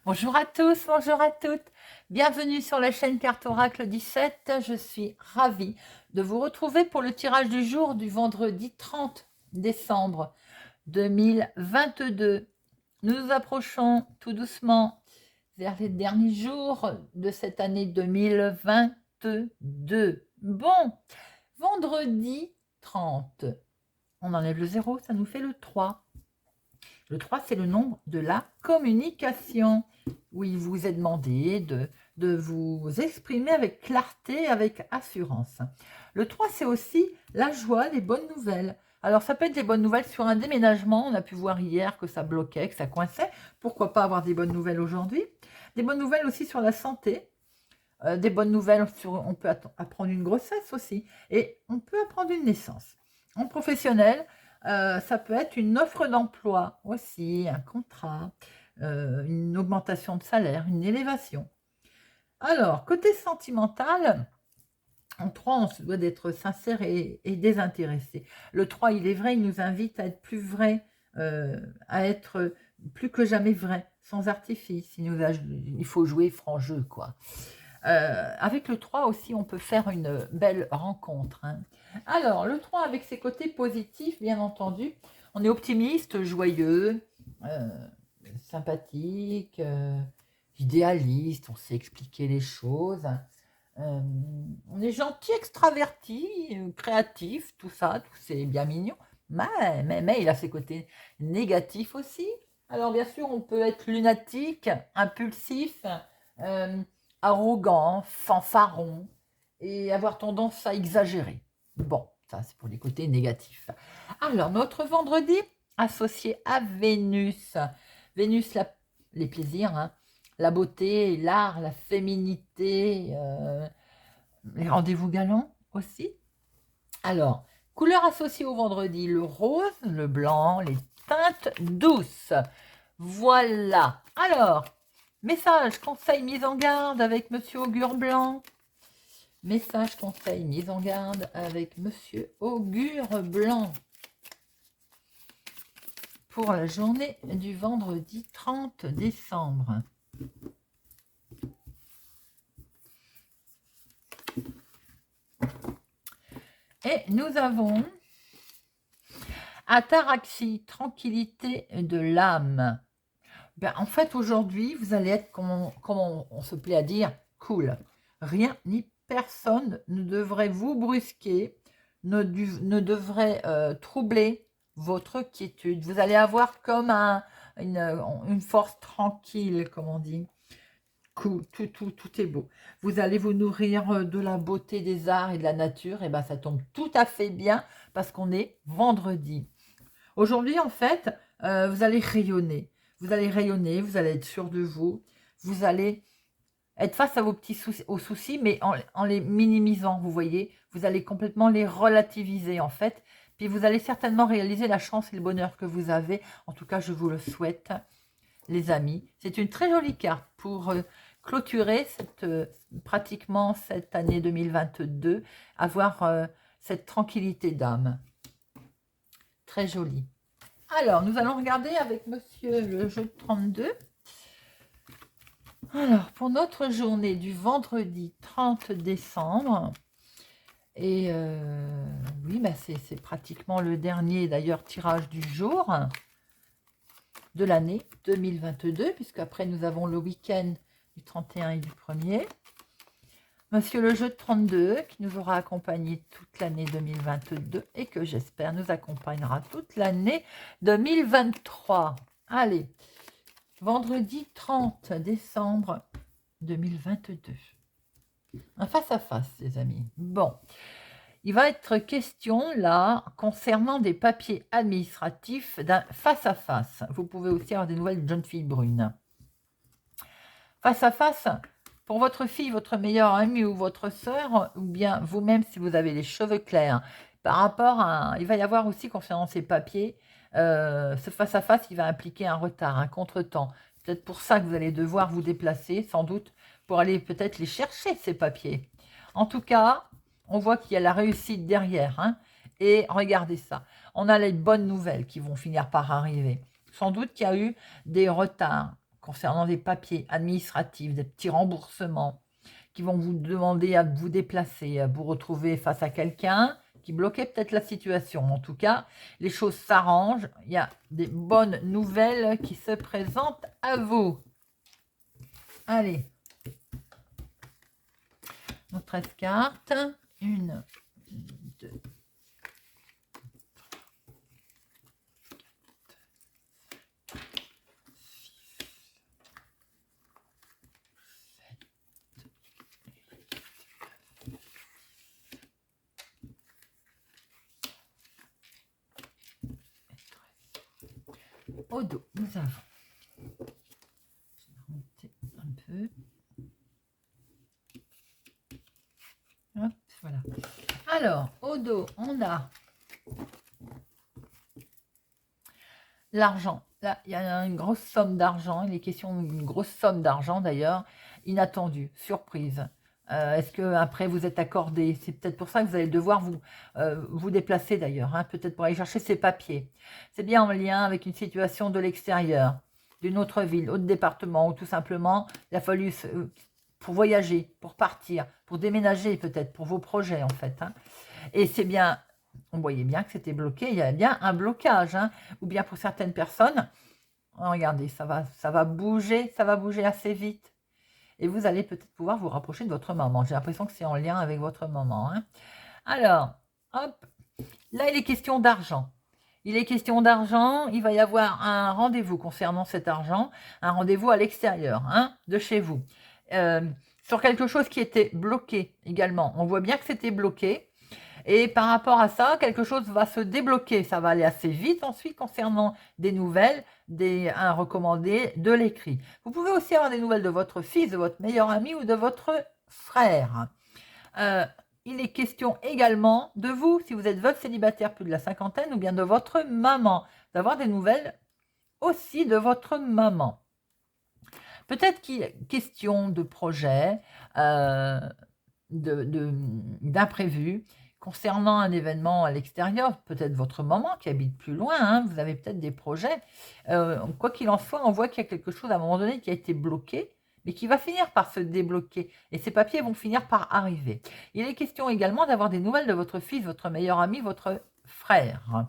Bonjour à tous, bonjour à toutes. Bienvenue sur la chaîne Carte Oracle 17. Je suis ravie de vous retrouver pour le tirage du jour du vendredi 30 décembre 2022. Nous nous approchons tout doucement vers les derniers jours de cette année 2022. Bon, vendredi 30. On enlève le 0, ça nous fait le 3. Le 3, c'est le nombre de la communication, où il vous est demandé de vous exprimer avec clarté, avec assurance. Le 3, c'est aussi la joie, les bonnes nouvelles. Alors, ça peut être des bonnes nouvelles sur un déménagement. On a pu voir hier que ça bloquait, que ça coinçait. Pourquoi pas avoir des bonnes nouvelles aujourd'hui? Des bonnes nouvelles aussi sur la santé. Des bonnes nouvelles sur... On peut apprendre une grossesse aussi. Et on peut apprendre une naissance. En professionnel, ça peut être une offre d'emploi aussi, un contrat, une augmentation de salaire, une élévation. Alors, côté sentimental, en 3, on se doit d'être sincère et désintéressé. Le 3, il est vrai, il nous invite à être plus vrai, à être plus que jamais vrai, sans artifice. Il faut jouer franc jeu, quoi. Avec le 3 aussi, on peut faire une belle rencontre. Hein. Alors, le 3 avec ses côtés positifs, bien entendu, on est optimiste, joyeux, sympathique, idéaliste, on sait expliquer les choses. On est gentil, extraverti, créatif, tout ça, tout c'est bien mignon. Mais il a ses côtés négatifs aussi. Alors, bien sûr, on peut être lunatique, impulsif, euh, arrogant, fanfaron et avoir tendance à exagérer. Bon, ça c'est pour les côtés négatifs. Alors, notre vendredi, associé à Vénus. Vénus, les plaisirs, hein, la beauté, l'art, la féminité, les rendez-vous galants aussi. Alors, couleurs associées au vendredi, le rose, le blanc, les teintes douces. Voilà. Alors, message, conseil, mise en garde avec Monsieur Augure Blanc. Message, conseil, mise en garde avec Monsieur Augure Blanc. Pour la journée du vendredi 30 décembre. Et nous avons Ataraxie, tranquillité de l'âme. Ben, en fait, aujourd'hui, vous allez être, comme on se plaît à dire, cool. Rien ni personne ne devrait vous brusquer, ne devrait troubler votre quiétude. Vous allez avoir comme une force tranquille, comme on dit. Cool, tout est beau. Vous allez vous nourrir de la beauté des arts et de la nature. Et ben, ça tombe tout à fait bien parce qu'on est vendredi. Aujourd'hui, en fait, vous allez rayonner. Vous allez rayonner, vous allez être sûr de vous. Vous allez être face à vos petits soucis, aux soucis, mais en les minimisant, vous voyez. Vous allez complètement les relativiser, en fait. Puis vous allez certainement réaliser la chance et le bonheur que vous avez. En tout cas, je vous le souhaite, les amis. C'est une très jolie carte pour clôturer pratiquement cette année 2022, avoir cette tranquillité d'âme. Très jolie. Alors, nous allons regarder avec monsieur le jeu de 32. Alors, pour notre journée du vendredi 30 décembre, et oui, bah c'est pratiquement le dernier d'ailleurs tirage du jour de l'année 2022, puisqu'après nous avons le week-end du 31 et du 1er. Monsieur le jeu de 32, qui nous aura accompagné toute l'année 2022 et que j'espère nous accompagnera toute l'année 2023. Allez, vendredi 30 décembre 2022. Un face-à-face, les amis. Bon, il va être question, là, concernant des papiers administratifs d'un face-à-face. Vous pouvez aussi avoir des nouvelles d'une jeune fille brune. Face-à-face, pour votre fille, votre meilleure amie ou votre sœur, ou bien vous-même si vous avez les cheveux clairs, par rapport à... Il va y avoir aussi, concernant ces papiers, ce face-à-face, il va impliquer un retard, un contretemps. Peut-être pour ça que vous allez devoir vous déplacer, sans doute, pour aller peut-être les chercher, ces papiers. En tout cas, on voit qu'il y a la réussite derrière. Hein, et regardez ça. On a les bonnes nouvelles qui vont finir par arriver. Sans doute qu'il y a eu des retards concernant des papiers administratifs, des petits remboursements qui vont vous demander à vous déplacer, à vous retrouver face à quelqu'un qui bloquait peut-être la situation. En tout cas, les choses s'arrangent. Il y a des bonnes nouvelles qui se présentent à vous. Allez. Nos 13 cartes. 1, 2, 7. Au dos, nous avons. Je vais remonter un peu. Hop, voilà. Alors, au dos, on a l'argent. Là, il y a une grosse somme d'argent. Il est question d'une grosse somme d'argent d'ailleurs, inattendue, surprise. Est-ce que après vous êtes accordé? C'est peut-être pour ça que vous allez devoir vous déplacer d'ailleurs, hein, peut-être pour aller chercher ces papiers. C'est bien en lien avec une situation de l'extérieur, d'une autre ville, autre département, ou tout simplement, il a fallu pour voyager, pour partir, pour déménager peut-être, pour vos projets en fait. Hein. Et c'est bien, on voyait bien que c'était bloqué, il y avait bien un blocage, hein, ou bien pour certaines personnes, regardez, ça va bouger assez vite. Et vous allez peut-être pouvoir vous rapprocher de votre maman. J'ai l'impression que c'est en lien avec votre maman. Hein. Alors, hop, là il est question d'argent. Il est question d'argent, il va y avoir un rendez-vous concernant cet argent, un rendez-vous à l'extérieur, hein, de chez vous. Sur quelque chose qui était bloqué également. On voit bien que c'était bloqué. Et par rapport à ça, quelque chose va se débloquer. Ça va aller assez vite ensuite concernant des nouvelles, un recommandé, de l'écrit. Vous pouvez aussi avoir des nouvelles de votre fils, de votre meilleur ami ou de votre frère. Il est question également de vous, si vous êtes veuve célibataire plus de la cinquantaine, ou bien de votre maman, d'avoir des nouvelles aussi de votre maman. Peut-être qu'il est question de projet, d'imprévu, concernant un événement à l'extérieur, peut-être votre maman qui habite plus loin, hein, vous avez peut-être des projets. Quoi qu'il en soit, on voit qu'il y a quelque chose à un moment donné qui a été bloqué, mais qui va finir par se débloquer. Et ces papiers vont finir par arriver. Il est question également d'avoir des nouvelles de votre fils, votre meilleur ami, votre frère.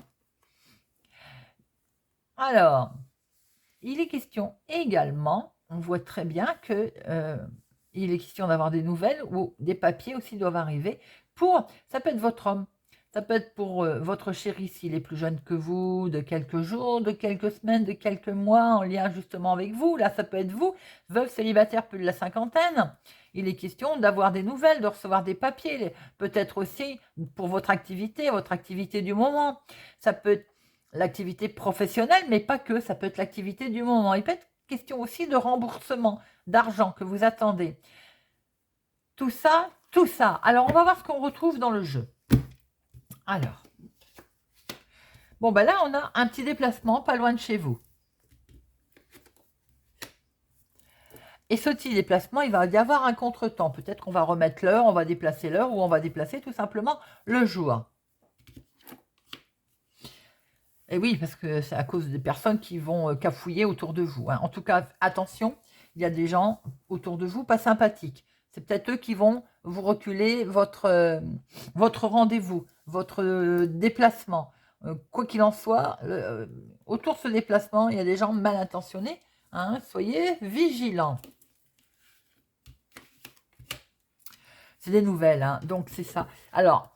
Alors, il est question également, on voit très bien que il est question d'avoir des nouvelles ou des papiers aussi doivent arriver pour, ça peut être votre homme, ça peut être pour votre chéri s'il est plus jeune que vous, de quelques jours, de quelques semaines, de quelques mois, en lien justement avec vous. Là, ça peut être vous, veuve célibataire plus de la cinquantaine. Il est question d'avoir des nouvelles, de recevoir des papiers, peut-être aussi pour votre activité du moment. Ça peut être l'activité professionnelle, mais pas que, ça peut être l'activité du moment. Il peut être question aussi de remboursement d'argent que vous attendez. Tout ça. Alors, on va voir ce qu'on retrouve dans le jeu. Alors, bon, ben là, on a un petit déplacement pas loin de chez vous. Et ce petit déplacement, il va y avoir un contretemps. Peut-être qu'on va remettre l'heure, on va déplacer l'heure, ou on va déplacer tout simplement le jour. Et oui, parce que c'est à cause des personnes qui vont cafouiller autour de vous. Hein. En tout cas, attention, il y a des gens autour de vous pas sympathiques. C'est peut-être eux qui vont vous reculer votre rendez-vous, votre déplacement. Quoi qu'il en soit, autour de ce déplacement, il y a des gens mal intentionnés. Hein, soyez vigilants. C'est des nouvelles, hein, donc c'est ça. Alors,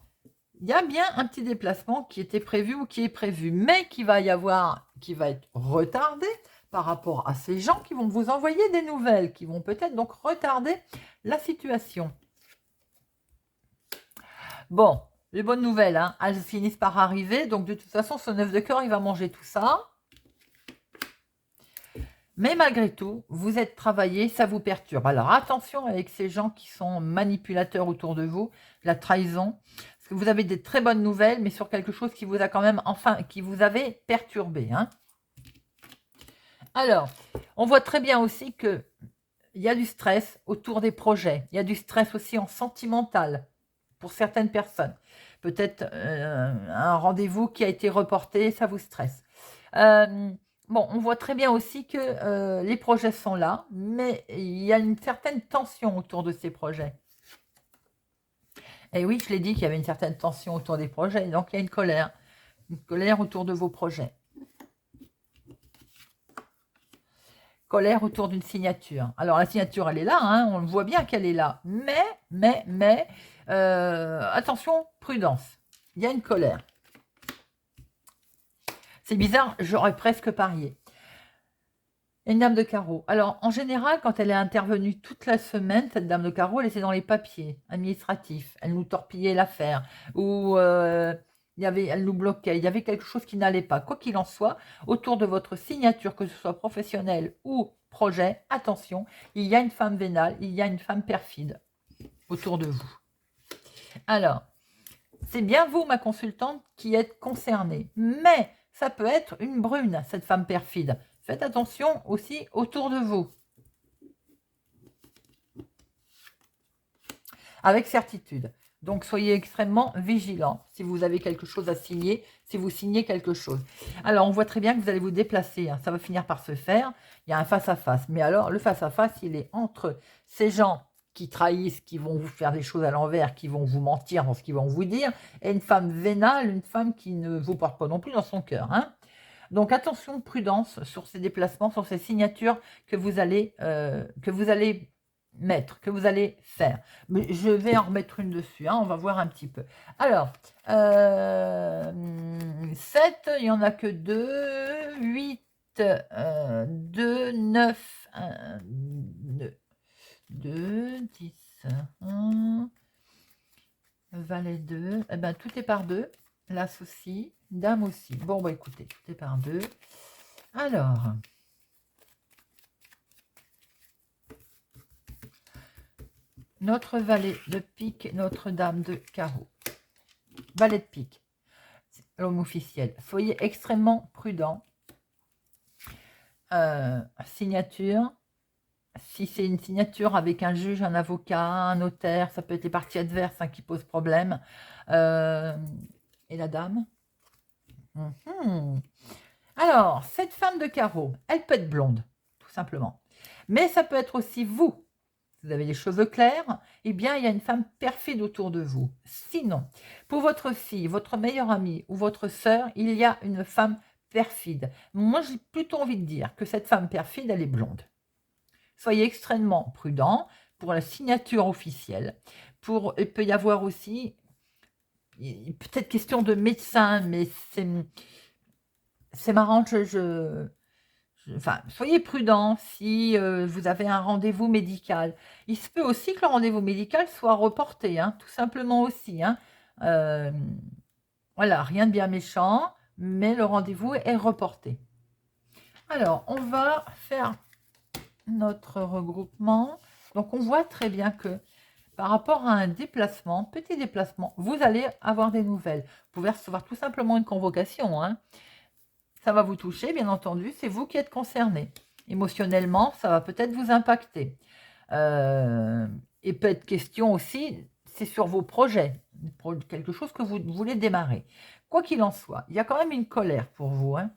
il y a bien un petit déplacement qui était prévu ou qui est prévu, mais qui va être retardé par rapport à ces gens qui vont vous envoyer des nouvelles, qui vont peut-être donc retarder la situation. Bon, les bonnes nouvelles, hein, elles finissent par arriver, donc de toute façon, ce 9 de cœur, il va manger tout ça. Mais malgré tout, vous êtes travaillé, ça vous perturbe. Alors attention avec ces gens qui sont manipulateurs autour de vous, la trahison, parce que vous avez des très bonnes nouvelles, mais sur quelque chose qui vous a quand même, qui vous avait perturbé. Hein. Alors, on voit très bien aussi que il y a du stress autour des projets. Il y a du stress aussi en sentimental pour certaines personnes. Peut-être un rendez-vous qui a été reporté, ça vous stresse. Bon, on voit très bien aussi que les projets sont là, mais il y a une certaine tension autour de ces projets. Et oui, je l'ai dit qu'il y avait une certaine tension autour des projets, donc il y a une colère autour de vos projets. Colère autour d'une signature. Alors, la signature, elle est là, hein, on voit bien qu'elle est là. Mais, attention, prudence. Il y a une colère. C'est bizarre, j'aurais presque parié. Une dame de carreau. Alors, en général, quand elle est intervenue toute la semaine, cette dame de carreau, elle était dans les papiers administratifs. Elle nous torpillait l'affaire. Ou elle nous bloquait. Il y avait quelque chose qui n'allait pas. Quoi qu'il en soit, autour de votre signature, que ce soit professionnelle ou projet, attention, il y a une femme vénale, il y a une femme perfide autour de vous. Alors, c'est bien vous, ma consultante, qui êtes concernée. Mais ça peut être une brune, cette femme perfide. Faites attention aussi autour de vous. Avec certitude. Donc, soyez extrêmement vigilants si vous avez quelque chose à signer, si vous signez quelque chose. Alors, on voit très bien que vous allez vous déplacer. Hein, ça va finir par se faire. Il y a un face-à-face. Mais alors, le face-à-face, il est entre ces gens qui trahissent, qui vont vous faire des choses à l'envers, qui vont vous mentir dans ce qu'ils vont vous dire, et une femme vénale, une femme qui ne vous porte pas non plus dans son cœur. Hein. Donc attention, prudence sur ces déplacements, sur ces signatures que vous allez mettre, que vous allez faire. Mais je vais en remettre une dessus, hein, on va voir un petit peu. Alors, 7, il n'y en a que 2, 8, 2, 9, 1, 2, 10, 1, valet 2, eh ben, tout est par 2. L'as aussi, dame aussi. Bon, bah écoutez, tout est par 2. Alors, notre valet de pique, notre dame de carreau. Valet de pique, l'homme officiel. Soyez extrêmement prudent. Signature. Si c'est une signature avec un juge, un avocat, un notaire, ça peut être les parties adverses hein, qui posent problème. Et la dame. Alors, cette femme de carreau, elle peut être blonde, tout simplement. Mais ça peut être aussi vous. Vous avez les cheveux clairs, eh bien, il y a une femme perfide autour de vous. Sinon, pour votre fille, votre meilleure amie ou votre sœur, il y a une femme perfide. Moi, j'ai plutôt envie de dire que cette femme perfide, elle est blonde. Soyez extrêmement prudent pour la signature officielle. Il peut y avoir aussi, peut-être question de médecin, mais c'est marrant, enfin, soyez prudent si vous avez un rendez-vous médical. Il se peut aussi que le rendez-vous médical soit reporté, hein, tout simplement aussi. Hein. Voilà, rien de bien méchant, mais le rendez-vous est reporté. Alors, on va faire notre regroupement. Donc, on voit très bien que par rapport à un déplacement, petit déplacement, vous allez avoir des nouvelles. Vous pouvez recevoir tout simplement une convocation, hein. Ça va vous toucher, bien entendu, c'est vous qui êtes concerné. Émotionnellement, ça va peut-être vous impacter. Et peut être question aussi, c'est sur vos projets, quelque chose que vous voulez démarrer. Quoi qu'il en soit, il y a quand même une colère pour vous. Hein.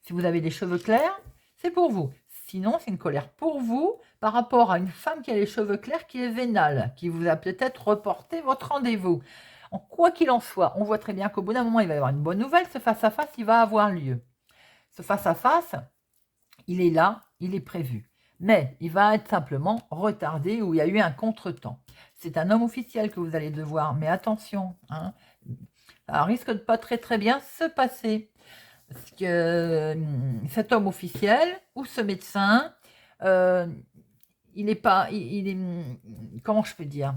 Si vous avez des cheveux clairs, c'est pour vous. Sinon, c'est une colère pour vous par rapport à une femme qui a les cheveux clairs qui est vénale, qui vous a peut-être reporté votre rendez-vous. Quoi qu'il en soit, on voit très bien qu'au bout d'un moment, il va y avoir une bonne nouvelle. Ce face-à-face, il va avoir lieu. Ce face-à-face, il est là, il est prévu. Mais il va être simplement retardé ou il y a eu un contretemps. C'est un homme officiel que vous allez devoir, mais attention, hein, ça risque de pas très bien se passer. Parce que cet homme officiel ou ce médecin, il n'est pas, il est, comment je peux dire,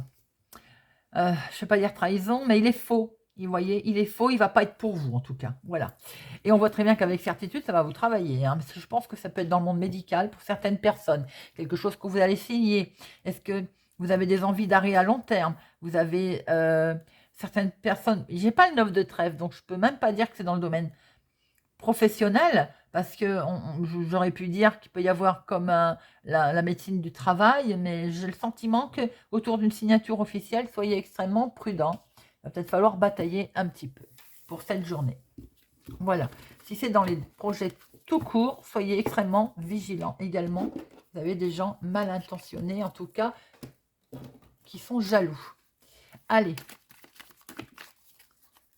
je ne vais pas dire trahison, mais il est faux. Vous voyez, il est faux, il ne va pas être pour vous en tout cas. Voilà. Et on voit très bien qu'avec certitude, ça va vous travailler. Hein, parce que je pense que ça peut être dans le monde médical pour certaines personnes. Quelque chose que vous allez signer. Est-ce que vous avez des envies d'arrêt à long terme? Vous avez certaines personnes... J'ai pas le 9 de trèfle, donc je peux même pas dire que c'est dans le domaine professionnel. Parce que j'aurais pu dire qu'il peut y avoir comme la médecine du travail, mais j'ai le sentiment que autour d'une signature officielle, soyez extrêmement prudent. Il va peut-être falloir batailler un petit peu pour cette journée. Voilà. Si c'est dans les projets tout court, soyez extrêmement vigilants. Également, vous avez des gens mal intentionnés, en tout cas, qui sont jaloux. Allez.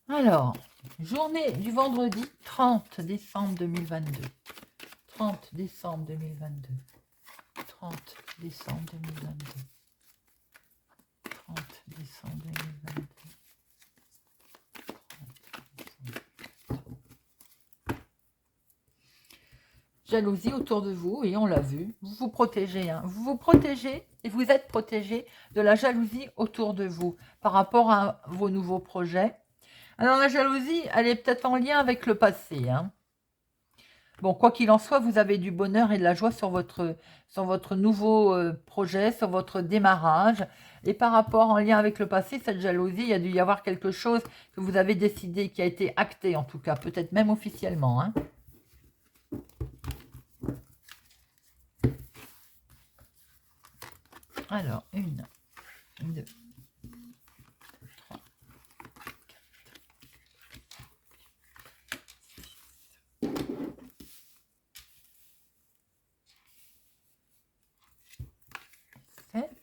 Alors, journée du vendredi 30 décembre 2022. 30 décembre 2022. 30 décembre 2022. 30 décembre 2022. Jalousie autour de vous, et on l'a vu, vous vous protégez, hein. Vous vous protégez et vous êtes protégé de la jalousie autour de vous par rapport à vos nouveaux projets. Alors la jalousie, elle est peut-être en lien avec le passé, hein. Bon, quoi qu'il en soit, vous avez du bonheur et de la joie sur votre nouveau projet, sur votre démarrage. Et par rapport en lien avec le passé, cette jalousie, il y a dû y avoir quelque chose que vous avez décidé, qui a été acté en tout cas, peut-être même officiellement, hein. Alors, 1, 2, 3, 4, 7,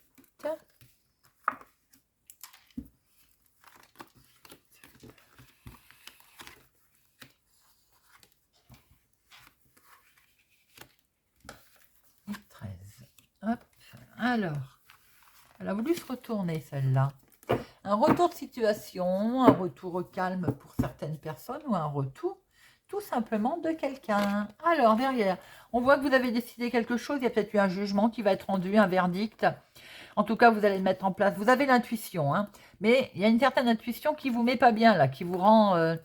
13. Hop, alors, elle a voulu se retourner celle-là. Un retour de situation, un retour au calme pour certaines personnes ou un retour tout simplement de quelqu'un. Alors derrière, on voit que vous avez décidé quelque chose, il y a peut-être eu un jugement qui va être rendu, un verdict. En tout cas, vous allez le mettre en place. Vous avez l'intuition, hein, mais il y a une certaine intuition qui vous met pas bien là, qui vous rend,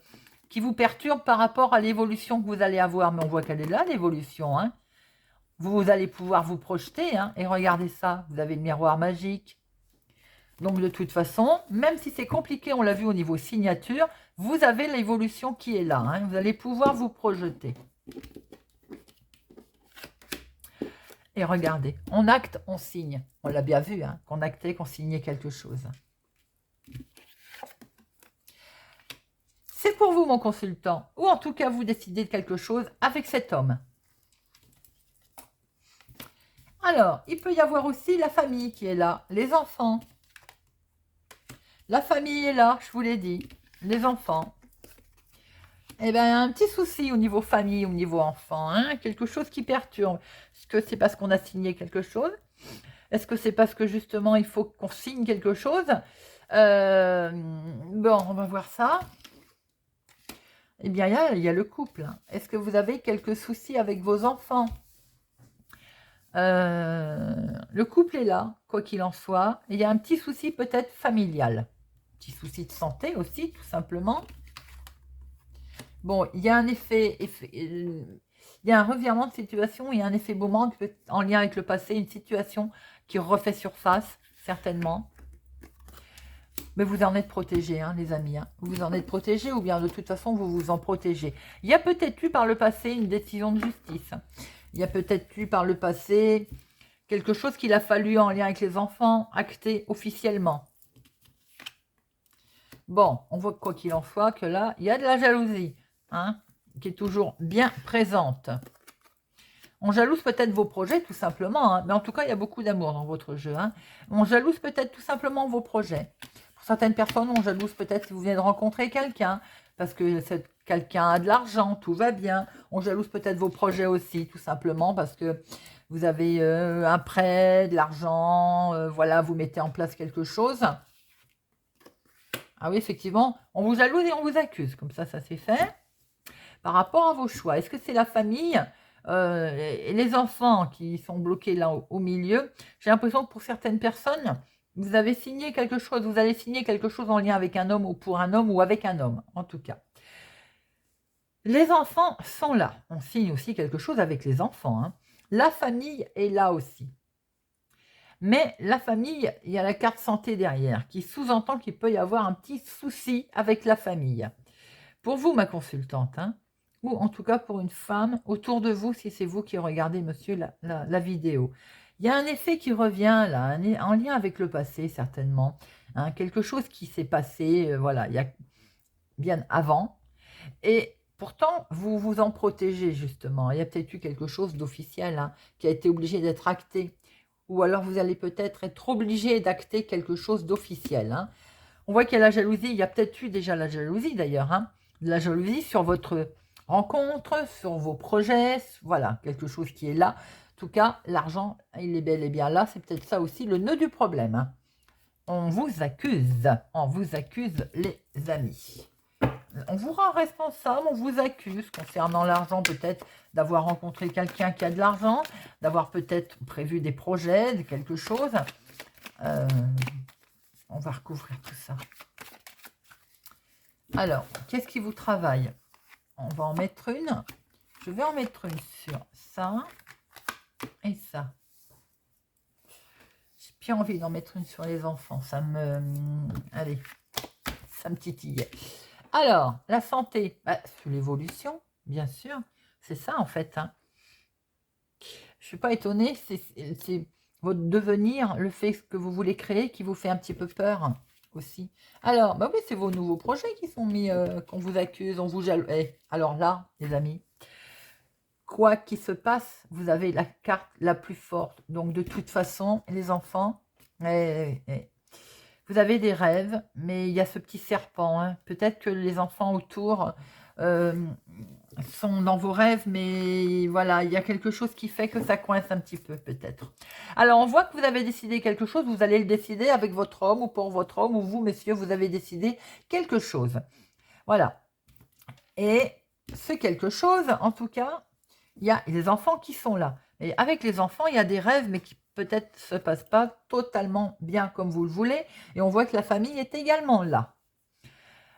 qui vous perturbe par rapport à l'évolution que vous allez avoir. Mais on voit qu'elle est là, l'évolution, hein. Vous allez pouvoir vous projeter, hein, et regardez ça, vous avez le miroir magique. Donc de toute façon, même si c'est compliqué, on l'a vu au niveau signature, vous avez l'évolution qui est là, hein, vous allez pouvoir vous projeter. Et regardez, on acte, on signe. On l'a bien vu, hein, qu'on actait, qu'on signait quelque chose. C'est pour vous, mon consultant, ou en tout cas, vous décidez de quelque chose avec cet homme. Alors, il peut y avoir aussi la famille qui est là, les enfants. La famille est là, je vous l'ai dit, les enfants. Eh bien, il y a un petit souci au niveau famille, au niveau enfant, hein, quelque chose qui perturbe. Est-ce que c'est parce qu'on a signé quelque chose? Est-ce que c'est parce que justement, il faut qu'on signe quelque chose? Bon, on va voir ça. Eh bien, il y a le couple. Est-ce que vous avez quelques soucis avec vos enfants? Le couple est là, quoi qu'il en soit. Il y a un petit souci peut-être familial. Petit souci de santé aussi, tout simplement. Bon, il y a un il y a un revirement de situation, il y a un effet boomerang en lien avec le passé, une situation qui refait surface, certainement. Mais vous en êtes protégés, hein, les amis. Hein. Vous en êtes protégés ou bien de toute façon, vous vous en protégez. Il y a peut-être eu par le passé une décision de justice. Il y a peut-être eu par le passé quelque chose qu'il a fallu en lien avec les enfants acter officiellement. Bon, on voit quoi qu'il en soit que là, il y a de la jalousie, hein, qui est toujours bien présente. On jalouse peut-être vos projets, tout simplement, hein, mais en tout cas, il y a beaucoup d'amour dans votre jeu. Hein. On jalouse peut-être tout simplement vos projets. Pour certaines personnes, on jalouse peut-être si vous venez de rencontrer quelqu'un, parce que quelqu'un a de l'argent, tout va bien. On jalouse peut-être vos projets aussi, tout simplement, parce que vous avez un prêt, de l'argent, voilà, vous mettez en place quelque chose. Ah oui, effectivement, on vous jalouse et on vous accuse. Comme ça c'est fait. Par rapport à vos choix, est-ce que c'est la famille et les enfants qui sont bloqués là au milieu? J'ai l'impression que pour certaines personnes, vous avez signé quelque chose, vous allez signer quelque chose en lien avec un homme ou pour un homme ou avec un homme, en tout cas. Les enfants sont là. On signe aussi quelque chose avec les enfants. Hein. La famille est là aussi. Mais la famille, il y a la carte santé derrière, qui sous-entend qu'il peut y avoir un petit souci avec la famille. Pour vous, ma consultante, hein, ou en tout cas pour une femme autour de vous, si c'est vous qui regardez, monsieur, la vidéo. Il y a un effet qui revient là, en lien avec le passé, certainement. Hein, quelque chose qui s'est passé, voilà, il y a bien avant. Et Pourtant, vous vous en protégez justement. Il y a peut-être eu quelque chose d'officiel hein, qui a été obligé d'être acté. Ou alors vous allez peut-être être obligé d'acter quelque chose d'officiel. Hein. On voit qu'il y a la jalousie. Il y a peut-être eu déjà la jalousie d'ailleurs. Hein. De la jalousie sur votre rencontre, sur vos projets. Voilà, quelque chose qui est là. En tout cas, l'argent, il est bel et bien là. C'est peut-être ça aussi le nœud du problème. Hein. On vous accuse les amis. On vous rend responsable, on vous accuse concernant l'argent, peut-être d'avoir rencontré quelqu'un qui a de l'argent, d'avoir peut-être prévu des projets, quelque chose. On va recouvrir tout ça. Alors, qu'est-ce qui vous travaille? On va en mettre une. Je vais en mettre une sur ça et ça. J'ai bien envie d'en mettre une sur les enfants. Ça me... Allez, ça me titille. Alors, la santé, c'est l'évolution, bien sûr. C'est ça, en fait. Hein. Je ne suis pas étonnée. C'est votre devenir, le fait que vous voulez créer, qui vous fait un petit peu peur aussi. Alors, oui, c'est vos nouveaux projets qui sont mis, qu'on vous accuse, on vous jalouse. Alors là, les amis, quoi qu'il se passe, vous avez la carte la plus forte. Donc, de toute façon, les enfants... Vous avez des rêves, mais il y a ce petit serpent. Hein. Peut-être que les enfants autour sont dans vos rêves, mais voilà, il y a quelque chose qui fait que ça coince un petit peu, peut-être. Alors, on voit que vous avez décidé quelque chose, vous allez le décider avec votre homme ou pour votre homme, ou vous, messieurs, vous avez décidé quelque chose. Voilà. Et ce quelque chose, en tout cas, il y a les enfants qui sont là. Et avec les enfants, il y a des rêves, mais qui peut-être se passe pas totalement bien comme vous le voulez. Et on voit que la famille est également là.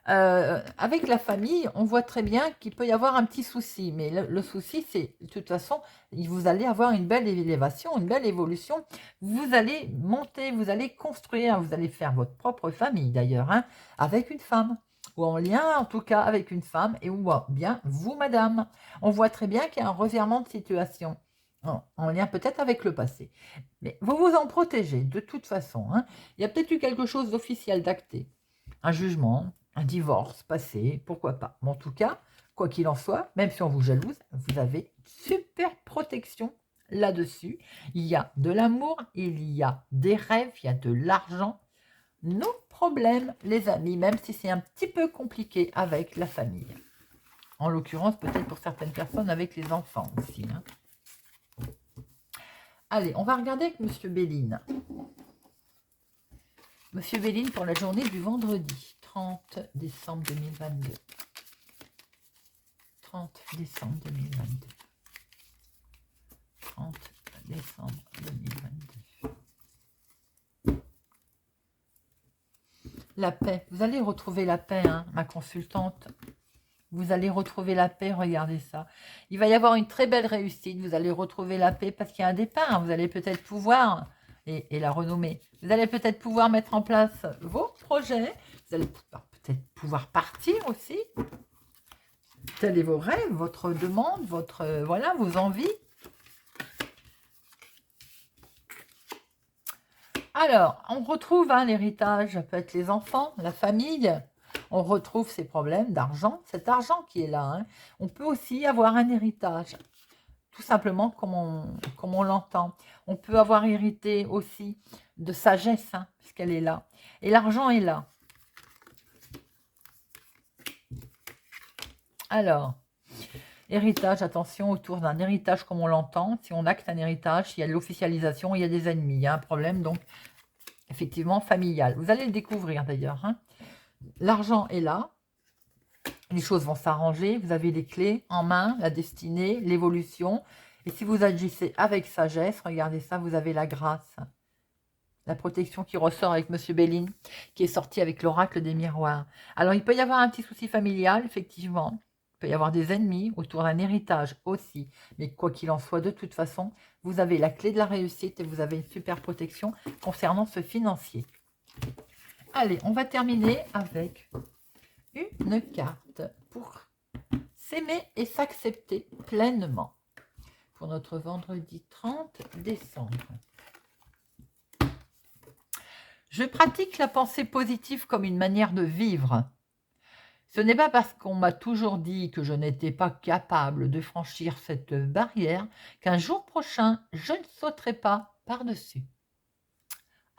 Avec la famille, on voit très bien qu'il peut y avoir un petit souci. Mais le souci, c'est de toute façon, vous allez avoir une belle élévation, une belle évolution. Vous allez monter, vous allez construire, vous allez faire votre propre famille d'ailleurs, hein, avec une femme. Ou en lien en tout cas avec une femme. Et ou bien vous, madame. On voit très bien qu'il y a un revirement de situation. En lien peut-être avec le passé. Mais vous vous en protégez de toute façon. Hein. Il y a peut-être eu quelque chose d'officiel, d'acté. Un jugement, un divorce passé, pourquoi pas. Mais en tout cas, quoi qu'il en soit, même si on vous jalouse, vous avez super protection là-dessus. Il y a de l'amour, il y a des rêves, il y a de l'argent. No problème, les amis, même si c'est un petit peu compliqué avec la famille. En l'occurrence, peut-être pour certaines personnes avec les enfants aussi. Hein. Allez, on va regarder avec Monsieur Béline. Monsieur Béline pour la journée du vendredi 30 décembre 2022. 30 décembre 2022. 30 décembre 2022. La paix. Vous allez retrouver la paix, hein, ma consultante. Vous allez retrouver la paix, regardez ça. Il va y avoir une très belle réussite. Vous allez retrouver la paix parce qu'il y a un départ. Hein. Vous allez peut-être pouvoir, et la renommer, vous allez peut-être pouvoir mettre en place vos projets. Vous allez peut-être pouvoir partir aussi. Tels sont vos rêves, votre demande, voilà, vos envies. Alors, on retrouve hein, l'héritage, ça peut être les enfants, la famille. On retrouve ces problèmes d'argent, cet argent qui est là. Hein. On peut aussi avoir un héritage, tout simplement comme on l'entend. On peut avoir hérité aussi de sagesse, hein, puisqu'elle est là. Et l'argent est là. Alors, héritage, attention, autour d'un héritage comme on l'entend. Si on acte un héritage, il y a de l'officialisation, il y a des ennemis. Il y a un problème, donc, effectivement, familial. Vous allez le découvrir d'ailleurs. Hein. L'argent est là. Les choses vont s'arranger. Vous avez les clés en main, la destinée, l'évolution. Et si vous agissez avec sagesse, regardez ça, vous avez la grâce. La protection qui ressort avec Monsieur Béline, qui est sorti avec l'oracle des miroirs. Alors, il peut y avoir un petit souci familial, effectivement. Il peut y avoir des ennemis autour d'un héritage aussi. Mais quoi qu'il en soit, de toute façon, vous avez la clé de la réussite et vous avez une super protection concernant ce financier. Allez, on va terminer avec une carte pour s'aimer et s'accepter pleinement. Pour notre vendredi 30 décembre. Je pratique la pensée positive comme une manière de vivre. Ce n'est pas parce qu'on m'a toujours dit que je n'étais pas capable de franchir cette barrière qu'un jour prochain, je ne sauterai pas par-dessus.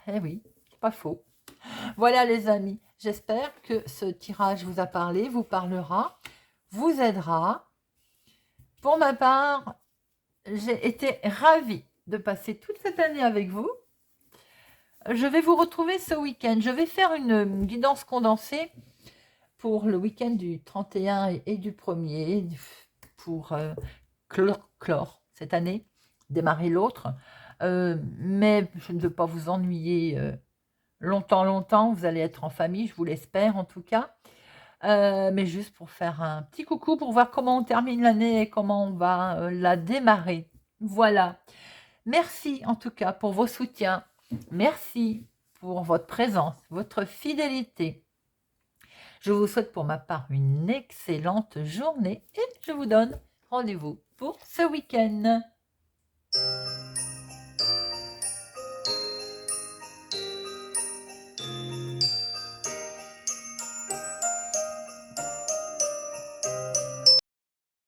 Eh oui, c'est pas faux. Voilà les amis, j'espère que ce tirage vous a parlé, vous parlera, vous aidera. Pour ma part, j'ai été ravie de passer toute cette année avec vous. Je vais vous retrouver ce week-end. Je vais faire une guidance condensée pour le week-end du 31 et du 1er pour clore cette année, démarrer l'autre. Mais je ne veux pas vous ennuyer longtemps. Vous allez être en famille, je vous l'espère en tout cas. Mais juste pour faire un petit coucou, pour voir comment on termine l'année et comment on va la démarrer. Voilà. Merci en tout cas pour vos soutiens. Merci pour votre présence, votre fidélité. Je vous souhaite pour ma part une excellente journée et je vous donne rendez-vous pour ce week-end.